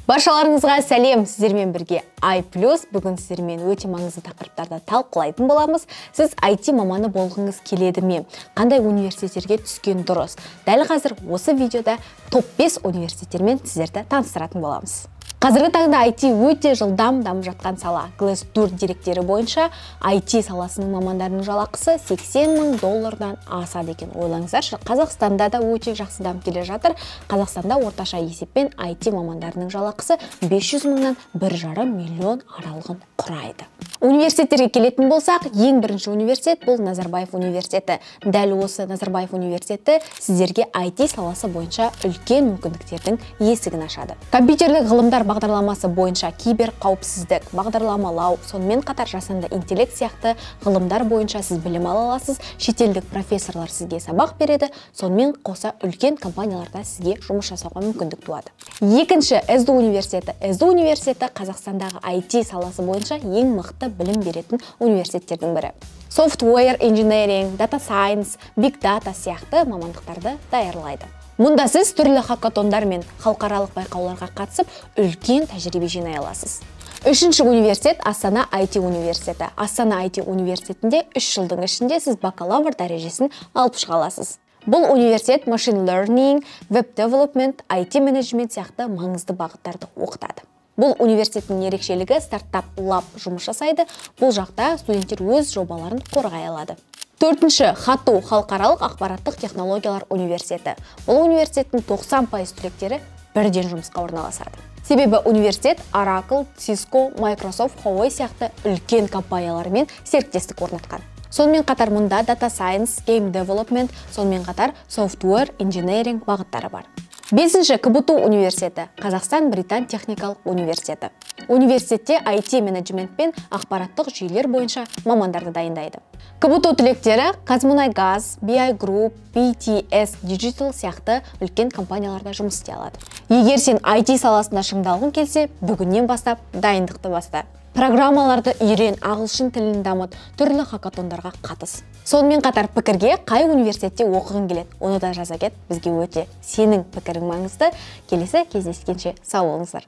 Баршаларыңызға сәлем, сіздермен бірге I+, бүгін сіздермен өте маңызды тақырыптарды талқылайтын боламыз. Сіз IT маманы болғыңыз келеді ме? Қандай университеттерге түскен дұрыс? Дәл қазір осы видеода топ 5 университеттермен сіздерді таныстыратын боламыз. Қазіргі таңда IT өте жылдам дамып жатқан сала. Glassdoor деректері бойынша IT саласының мамандарының жалақысы $80,000 асады екен. Ойлаңыздаршы, Қазақстанда да өте жақсы дамып келе жатыр. Қазақстанда орташа есеппен IT мамандарының жалақысы 500,000-нан $1,5 миллион аралығын құрайды. Университеттерге келетін болсақ, ең бірінші университет бұл Назарбаев университеті. Дәл осы Назарбаев университеті сіздерге IT саласы бойынша үлкен мүмкіндіктердің есігін ашады. Компьютерлік ғылымдар бағдарламасы бойынша кибер қауіпсіздік, бағдарламалау, сонымен қатар жасанды интеллект сияқты ғылымдар бойынша сіз білім ала аласыз. Шетелдік профессорлар сізге сабақ береді, сонымен қоса үлкен компанияларда сізге жұмыс жасауға мүмкіндік туады. Екінші СДУ университеті. СДУ университеті Қазақстандағы IT саласы бойынша ең мықты білім беретін университеттердің бірі. Software engineering, data science, big data сияқты мамандықтарды даярлайды. Мұнда сіз түрлі хакатондар мен халықаралық байқауларға қатысып, үлкен тәжірибе жинай аласыз. Үшінші университет Астана IT университеті. Астана IT университетінде 3 жылдың ішінде сіз бакалавр дәрежесін алып шыға аласыз. Бұл университет machine learning, web development, IT management сияқты маңызды бағыттарды оқытады. Бұл университеттің ерекшелігі стартап лаб жұмыс жасайды. Бұл жақта студенттер өз жобаларын қорғай алады. Төртінші ХАТУ халықаралық ақпараттық технологиялар университеті. Бұл университеттің 90% түлектері бірден жұмысқа орналасады. Себебі университет Oracle, Cisco, Microsoft, Huawei сияқты үлкен компаниялармен серіктестік орнатқан. Сонымен қатар мұнда data science, game development, сонымен қатар software engineering бағыттары бар. Бесінші КБТУ университеті, Қазақстан Британ техникалық университеті. Университетте IT менеджмент пен ақпараттық жүйелер бойынша мамандарды дайындайды. КБТУ түлектері Қазмұнайгаз, BI Group, BTS Digital сияқты үлкен компанияларда жұмыс істей алады. Егер сен IT саласында шыңдалғың келсе, бүгіннен бастап дайындықты баста. Программаларды үйрен, ағылшын тілін дамыт, түрлі хакатондарға қатыс. Сонымен қатар пікірге қай университетте оқығың келеді, оны да жаза кет. Бізге өте сенің пікірің маңызды. Келесі кездескенше сау болыңыздар.